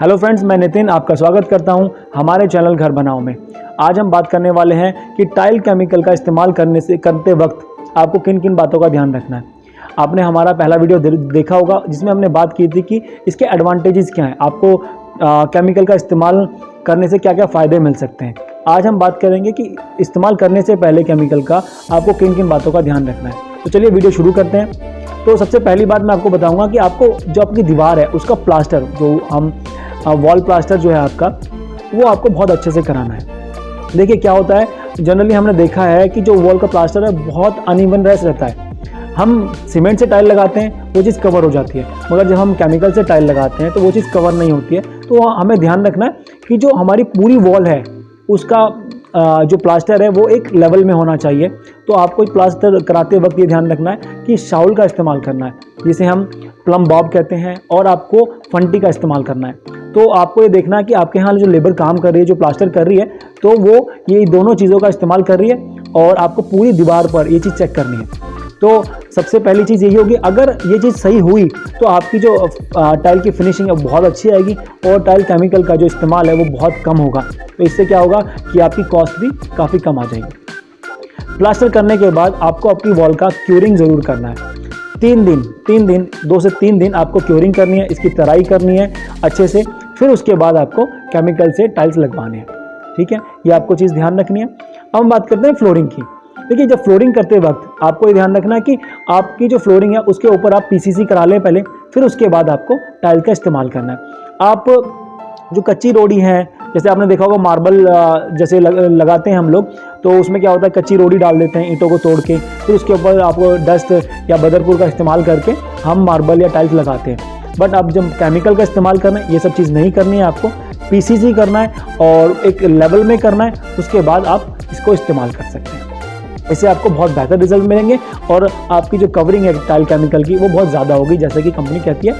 Hello friends, मैं नितिन आपका स्वागत करता हूं हमारे चैनल घर बनाओ में। आज हम बात करने वाले हैं कि टाइल केमिकल का इस्तेमाल करते वक्त आपको किन किन बातों का ध्यान रखना है। आपने हमारा पहला वीडियो देखा होगा जिसमें हमने बात की थी कि इसके एडवांटेजेस क्या हैं, आपको केमिकल का इस्तेमाल करने से क्या क्या फ़ायदे मिल सकते हैं। आज हम बात करेंगे कि इस्तेमाल करने से पहले केमिकल का आपको किन किन बातों का ध्यान रखना है। तो चलिए वीडियो शुरू करते हैं। तो सबसे पहली बात मैं आपको बताऊंगा कि आपको जो आपकी दीवार है उसका प्लास्टर, जो हम वॉल प्लास्टर जो है आपका, वो आपको बहुत अच्छे से कराना है। देखिए क्या होता है, जनरली हमने देखा है कि जो वॉल का प्लास्टर है बहुत अनइवन रहता है। हम सीमेंट से टाइल लगाते हैं, वो चीज़ कवर हो जाती है, मगर जब हम केमिकल से टाइल लगाते हैं तो वो चीज़ कवर नहीं होती है। तो हमें ध्यान रखना है कि जो हमारी पूरी वॉल है उसका जो प्लास्टर है वो एक लेवल में होना चाहिए। तो आपको प्लास्टर कराते वक्त ये ध्यान रखना है कि शाउल का इस्तेमाल करना है, जिसे हम प्लम बॉब कहते हैं, और आपको फंटी का इस्तेमाल करना है। तो आपको ये देखना है कि आपके यहाँ जो लेबर काम कर रही है, जो प्लास्टर कर रही है, तो वो ये दोनों चीज़ों का इस्तेमाल कर रही है, और आपको पूरी दीवार पर ये चीज़ चेक करनी है। तो सबसे पहली चीज़ यही होगी, अगर ये चीज़ सही हुई तो आपकी जो टाइल की फिनिशिंग है बहुत अच्छी आएगी, और टाइल केमिकल का जो इस्तेमाल है वो बहुत कम होगा। तो इससे क्या होगा कि आपकी कॉस्ट भी काफ़ी कम आ जाएगी। प्लास्टर करने के बाद आपको अपनी वॉल का क्यूरिंग ज़रूर करना है। 2 से 3 दिन आपको क्यूरिंग करनी है, इसकी तराई करनी है अच्छे से, फिर उसके बाद आपको केमिकल से टाइल्स लगवाने हैं। ठीक है, ये आपको चीज़ ध्यान रखनी है। अब हम बात करते हैं फ्लोरिंग की। देखिए, जब फ्लोरिंग करते वक्त आपको ये ध्यान रखना है कि आपकी जो फ्लोरिंग है उसके ऊपर आप पीसीसी करा लें पहले, फिर उसके बाद आपको टाइल का इस्तेमाल करना है। आप जो कच्ची रोड़ी है, जैसे आपने देखा होगा मार्बल जैसे लगाते हैं हम लोग, तो उसमें क्या होता है, कच्ची रोड़ी डाल देते हैं ईंटों को तोड़ के, फिर उसके ऊपर आपको डस्ट या बदरपुर का इस्तेमाल करके हम मार्बल या टाइल्स लगाते हैं। बट अब जब केमिकल का इस्तेमाल करना है, ये सब चीज़ नहीं करनी है, आपको पीसीसी करना है और एक लेवल में करना है, उसके बाद आप इसको इस्तेमाल कर सकते हैं। इससे आपको बहुत बेहतर रिजल्ट मिलेंगे, और आपकी जो कवरिंग है टाइल केमिकल की वो बहुत ज़्यादा होगी। जैसे कि कंपनी कहती है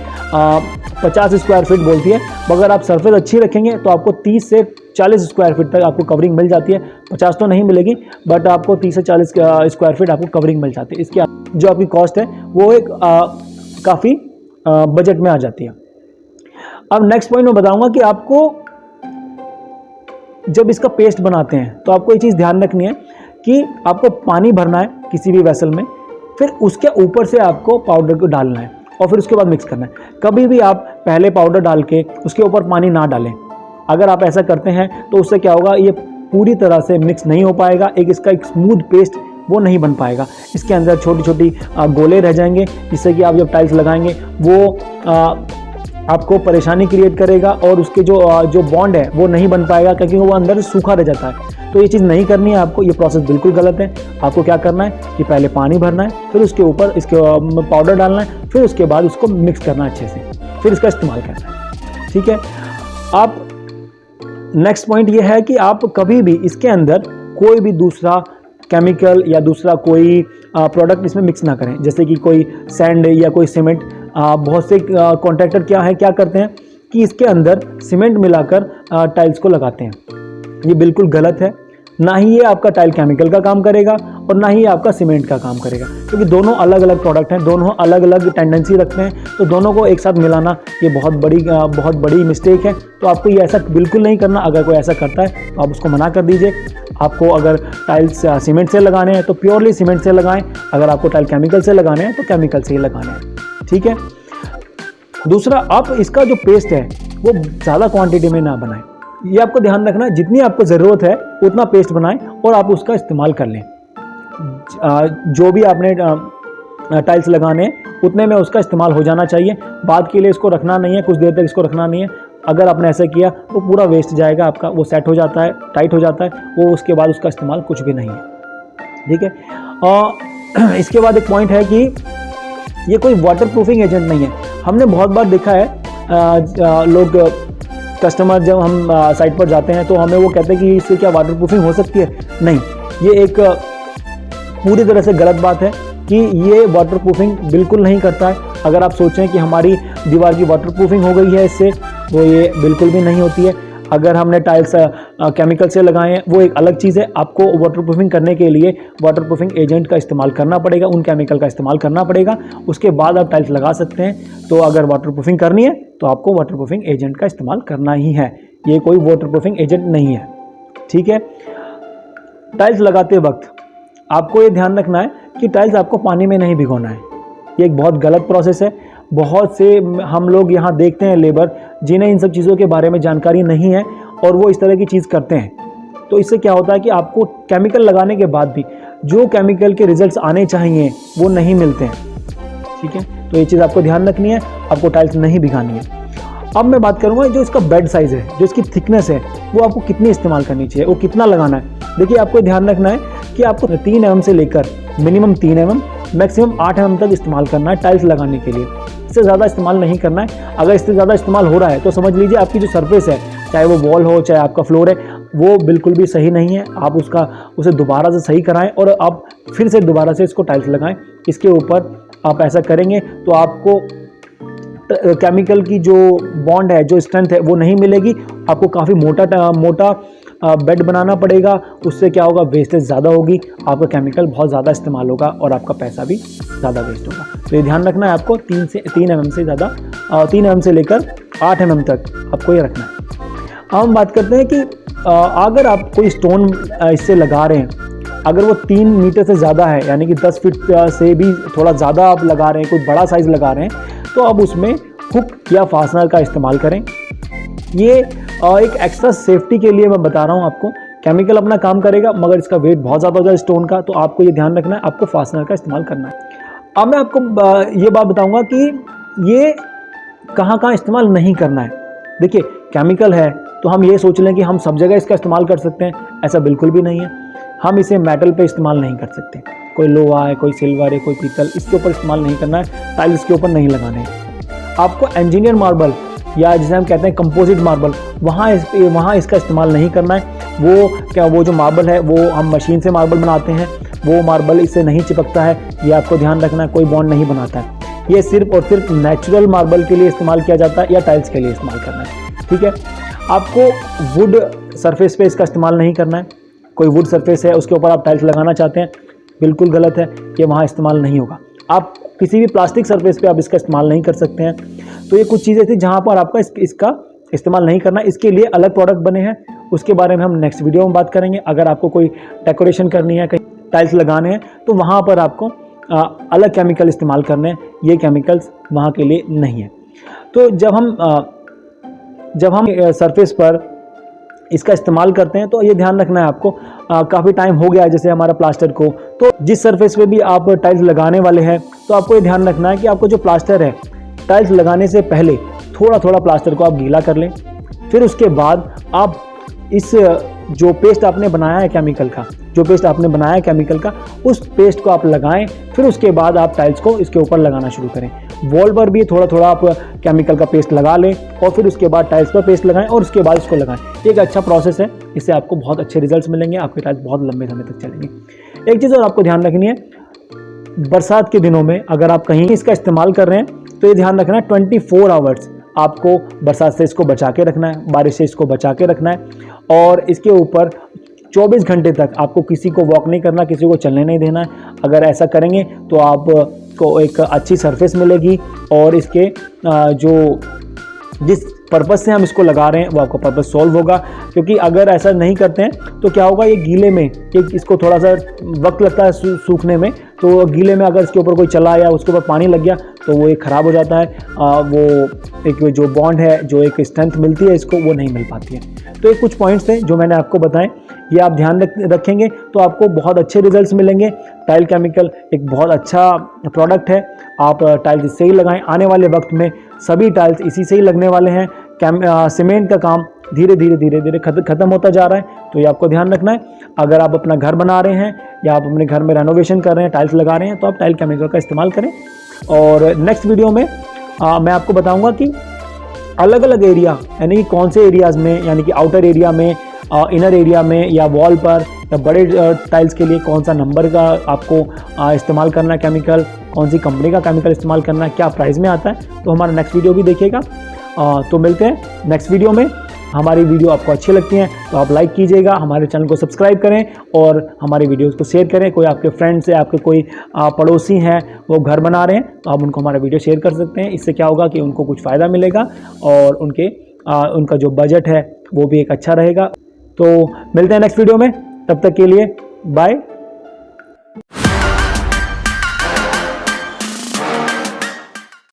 50 स्क्वायर फीट बोलती है, अगर आप सरफेस अच्छी रखेंगे तो आपको 30 से 40 स्क्वायर फीट तक आपको कवरिंग मिल जाती है। 50 तो नहीं मिलेगी, बट आपको 30 से 40 स्क्वायर फीट आपको कवरिंग मिल जाती है। इसकी जो आपकी कॉस्ट है वो एक काफ़ी बजट में आ जाती है। अब नेक्स्ट पॉइंट मैं बताऊंगा कि आपको जब इसका पेस्ट बनाते हैं तो आपको ये चीज़ ध्यान रखनी है कि आपको पानी भरना है किसी भी वेसल में, फिर उसके ऊपर से आपको पाउडर को डालना है और फिर उसके बाद मिक्स करना है। कभी भी आप पहले पाउडर डाल के उसके ऊपर पानी ना डालें। अगर आप ऐसा करते हैं तो उससे क्या होगा, ये पूरी तरह से मिक्स नहीं हो पाएगा, इसका एक स्मूथ पेस्ट वो नहीं बन पाएगा। इसके अंदर छोटी छोटी गोले रह जाएंगे, जिससे कि आप जब टाइल्स लगाएंगे वो आपको परेशानी क्रिएट करेगा, और उसके जो बॉन्ड है वो नहीं बन पाएगा, क्योंकि वो अंदर सूखा रह जाता है। तो ये चीज़ नहीं करनी है आपको, ये प्रोसेस बिल्कुल गलत है। आपको क्या करना है कि पहले पानी भरना है, फिर उसके ऊपर इसके पाउडर डालना है, फिर उसके बाद उसको मिक्स करना है अच्छे से, फिर इसका इस्तेमाल करना है। ठीक है। आप नेक्स्ट पॉइंट ये है कि आप कभी भी इसके अंदर कोई भी दूसरा केमिकल या दूसरा कोई प्रोडक्ट इसमें मिक्स ना करें, जैसे कि कोई सैंड या कोई सीमेंट। बहुत से कॉन्ट्रैक्टर क्या करते हैं कि इसके अंदर सीमेंट मिलाकर टाइल्स को लगाते हैं। ये बिल्कुल गलत है। ना ही ये आपका टाइल केमिकल का काम करेगा और ना ही आपका सीमेंट का काम करेगा, क्योंकि दोनों अलग अलग प्रोडक्ट हैं, दोनों अलग अलग टेंडेंसी रखते हैं। तो दोनों को एक साथ मिलाना ये बहुत बड़ी मिस्टेक है। तो आपको ये ऐसा बिल्कुल नहीं करना। अगर कोई ऐसा करता है तो आप उसको मना कर दीजिए। आपको अगर टाइल्स सीमेंट से लगाने हैं तो प्योरली सीमेंट से लगाएं, अगर आपको टाइल केमिकल से लगाने हैं तो केमिकल से ही लगाने हैं। ठीक है। दूसरा, आप इसका जो पेस्ट है वो ज़्यादा क्वांटिटी में ना बनाएं। ये आपको ध्यान रखना है, जितनी आपको ज़रूरत है उतना पेस्ट बनाएं और आप उसका इस्तेमाल कर लें। जो भी आपने टाइल्स लगाने हैं उतने में उसका इस्तेमाल हो जाना चाहिए। बाद के लिए इसको रखना नहीं है, कुछ देर तक इसको रखना नहीं है। अगर आपने ऐसा किया तो पूरा वेस्ट जाएगा आपका, वो सेट हो जाता है, टाइट हो जाता है वो, उसके बाद उसका इस्तेमाल कुछ भी नहीं है। ठीक है। और इसके बाद एक पॉइंट है कि ये कोई वाटर प्रूफिंग एजेंट नहीं है। हमने बहुत बार देखा है लोग कस्टमर जब हम साइट पर जाते हैं तो हमें वो कहते हैं कि इससे क्या वाटर प्रूफिंग हो सकती है। नहीं, ये एक पूरी तरह से गलत बात है कि ये वाटर प्रूफिंग बिल्कुल नहीं करता है। अगर आप सोचें कि हमारी दीवार की वाटर प्रूफिंग हो गई है इससे, वो ये बिल्कुल भी नहीं होती है। अगर हमने टाइल्स केमिकल से लगाएं वो एक अलग चीज़ है। आपको वाटरप्रूफिंग करने के लिए वाटरप्रूफिंग एजेंट का इस्तेमाल करना पड़ेगा, उन केमिकल का इस्तेमाल करना पड़ेगा, उसके बाद आप टाइल्स लगा सकते हैं। तो अगर वाटरप्रूफिंग करनी है तो आपको वाटरप्रूफिंग एजेंट का इस्तेमाल करना ही है, ये कोई वाटरप्रूफिंग एजेंट नहीं है, ठीक है। टाइल्स लगाते वक्त आपको ये ध्यान रखना है कि टाइल्स आपको पानी में नहीं भिगोना है, ये एक बहुत गलत प्रोसेस है। बहुत से हम लोग यहाँ देखते हैं लेबर जिन्हें इन सब चीज़ों के बारे में जानकारी नहीं है और वो इस तरह की चीज़ करते हैं। तो इससे क्या होता है कि आपको केमिकल लगाने के बाद भी जो केमिकल के रिजल्ट्स आने चाहिए वो नहीं मिलते हैं, ठीक है। तो ये चीज़ आपको ध्यान रखनी है, आपको टाइल्स नहीं भिगानी है। अब मैं बात करूँगा जो इसका बेड साइज़ है, जो इसकी थिकनेस है, वो आपको कितनी इस्तेमाल करनी चाहिए, वो कितना लगाना है। देखिए आपको ध्यान रखना है कि आपको 3 mm से लेकर मिनिमम 3 mm मैक्सिमम 8 mm तक इस्तेमाल करना है टाइल्स लगाने के लिए, इससे ज़्यादा इस्तेमाल नहीं करना है। अगर इससे ज़्यादा इस्तेमाल हो रहा है तो समझ लीजिए आपकी जो सरफेस है, चाहे वो वॉल हो चाहे आपका फ्लोर है, वो बिल्कुल भी सही नहीं है। आप उसे दोबारा से सही कराएं और आप फिर से दोबारा से इसको टाइल्स लगाएं। इसके ऊपर आप ऐसा करेंगे तो आपको केमिकल की जो बॉन्ड है, जो स्ट्रेंथ है, वो नहीं मिलेगी। आपको काफ़ी मोटा बेड बनाना पड़ेगा, उससे क्या होगा, वेस्टेज ज़्यादा होगी, आपका केमिकल बहुत ज़्यादा इस्तेमाल होगा और आपका पैसा भी ज़्यादा वेस्ट होगा। तो ये ध्यान रखना है आपको, 3 mm से ज़्यादा 3 mm से लेकर 8 mm तक आपको ये रखना है। अब हम बात करते हैं कि अगर आप कोई स्टोन इससे लगा रहे हैं, अगर वो 3 मीटर से ज़्यादा है, यानी कि 10 फीट से भी थोड़ा ज़्यादा आप लगा रहे हैं, कोई बड़ा साइज़ लगा रहे हैं, तो अब उसमें हुक या फास्टनर का इस्तेमाल करें। ये एक एक्स्ट्रा सेफ्टी के लिए मैं बता रहा हूँ आपको। केमिकल अपना काम करेगा मगर इसका वेट बहुत ज़्यादा हो जाए स्टोन का, तो आपको ये ध्यान रखना है, आपको फास्टनर का इस्तेमाल करना है। अब मैं आपको ये बात बताऊँगा कि ये कहाँ इस्तेमाल नहीं करना है। देखिए केमिकल है तो हम ये सोच लें कि हम सब जगह इसका इस्तेमाल कर सकते हैं, ऐसा बिल्कुल भी नहीं है। हम इसे मेटल पे इस्तेमाल नहीं कर सकते, कोई लोहा है, कोई सिल्वर है, कोई पीतल, इसके ऊपर इस्तेमाल नहीं करना है, टाइल्स के ऊपर नहीं लगाने हैं। आपको इंजीनियर मार्बल या जिसे हम कहते हैं कंपोजिट मार्बल, वहाँ इसका इस्तेमाल नहीं करना है। वो जो मार्बल है वो हम मशीन से मार्बल बनाते हैं, वो मार्बल इससे नहीं चिपकता है, ये आपको ध्यान रखना है, कोई बॉन्ड नहीं बनाता है। ये सिर्फ और सिर्फ नेचुरल मार्बल के लिए इस्तेमाल किया जाता है या टाइल्स के लिए इस्तेमाल करना है, ठीक है। आपको वुड सरफेस पे इसका इस्तेमाल नहीं करना है। कोई वुड सरफेस है उसके ऊपर आप टाइल्स लगाना चाहते हैं, बिल्कुल गलत है, ये वहाँ इस्तेमाल नहीं होगा। आप किसी भी प्लास्टिक सरफेस पे आप इसका इस्तेमाल नहीं कर सकते हैं। तो ये कुछ चीज़ें थी जहाँ पर आपका इसका इस्तेमाल नहीं करना। इसके लिए अलग प्रोडक्ट बने हैं, उसके बारे में हम नेक्स्ट वीडियो में बात करेंगे। अगर आपको कोई डेकोरेशन करनी है, कहीं टाइल्स लगाने हैं, तो वहाँ पर आपको अलग केमिकल इस्तेमाल करने हैं, ये केमिकल्स वहाँ के लिए नहीं है। तो जब हम सरफेस पर इसका इस्तेमाल करते हैं तो ये ध्यान रखना है आपको, काफ़ी टाइम हो गया है जैसे हमारा प्लास्टर को, तो जिस सरफेस पे भी आप टाइल्स लगाने वाले हैं तो आपको ये ध्यान रखना है कि आपको जो प्लास्टर है, टाइल्स लगाने से पहले थोड़ा थोड़ा प्लास्टर को आप गीला कर लें। फिर उसके बाद आप इस जो पेस्ट आपने बनाया है केमिकल का, उस पेस्ट को आप लगाएं। फिर उसके बाद आप टाइल्स को इसके ऊपर लगाना शुरू करें। वॉल पर भी थोड़ा थोड़ा आप केमिकल का पेस्ट लगा लें और फिर उसके बाद टाइल्स पर पेस्ट लगाएं और उसके बाद इसको लगाएं। एक अच्छा प्रोसेस है, इससे आपको बहुत अच्छे रिजल्ट्स मिलेंगे, आपके टाइल्स बहुत लंबे समय तक चलेंगे। एक चीज़ और आपको ध्यान रखनी है, बरसात के दिनों में अगर आप कहीं इसका इस्तेमाल कर रहे हैं तो ये ध्यान रखना है 24 आवर्स आपको बरसात से इसको बचा के रखना है, बारिश से इसको बचा के रखना है। और इसके ऊपर 24 घंटे तक आपको किसी को वॉक नहीं करना, किसी को चलने नहीं देना है। अगर ऐसा करेंगे तो आपको एक अच्छी सरफेस मिलेगी और इसके जिस पर्पज़ से हम इसको लगा रहे हैं वो आपका पर्पज़ सॉल्व होगा। क्योंकि अगर ऐसा नहीं करते हैं तो क्या होगा, ये गीले में इसको थोड़ा सा वक्त लगता है सूखने में, तो गीले में अगर इसके ऊपर कोई चला या उसके ऊपर पानी लग गया तो वो एक ख़राब हो जाता है। वो एक जो बॉन्ड है, जो एक स्ट्रेंथ मिलती है इसको, वो नहीं मिल पाती है। तो ये कुछ पॉइंट्स थे जो मैंने आपको बताएं, ये आप ध्यान रखेंगे तो आपको बहुत अच्छे रिजल्ट्स मिलेंगे। टाइल केमिकल एक बहुत अच्छा प्रोडक्ट है, आप टाइल्स इससे ही लगाएं। आने वाले वक्त में सभी टाइल्स इसी से ही लगने वाले हैं। सीमेंट का काम धीरे धीरे ख़त्म होता जा रहा है, तो ये आपको ध्यान रखना है। अगर आप अपना घर बना रहे हैं या आप अपने घर में रेनोवेशन कर रहे हैं, टाइल्स लगा रहे हैं, तो आप टाइल केमिकल का इस्तेमाल करें। और नेक्स्ट वीडियो में मैं आपको बताऊंगा कि अलग अलग एरिया, यानी कि कौन से एरियाज़ में, यानी कि आउटर एरिया में, इनर एरिया में या वॉल पर या बड़े टाइल्स के लिए कौन सा नंबर का आपको इस्तेमाल करना है केमिकल, कौन सी कंपनी का केमिकल इस्तेमाल करना है, क्या प्राइस में आता है, तो हमारा नेक्स्ट वीडियो भी देखिएगा। तो मिलते हैं नेक्स्ट वीडियो में। हमारी वीडियो आपको अच्छी लगती हैं तो आप लाइक कीजिएगा, हमारे चैनल को सब्सक्राइब करें और हमारी वीडियोज़ को शेयर करें। कोई आपके फ्रेंड्स है, आपके कोई पड़ोसी हैं, वो घर बना रहे हैं तो आप उनको हमारा वीडियो शेयर कर सकते हैं। इससे क्या होगा कि उनको कुछ फ़ायदा मिलेगा और उनका जो बजट है वो भी एक अच्छा रहेगा। तो मिलते हैं नेक्स्ट वीडियो में, तब तक के लिए बाय।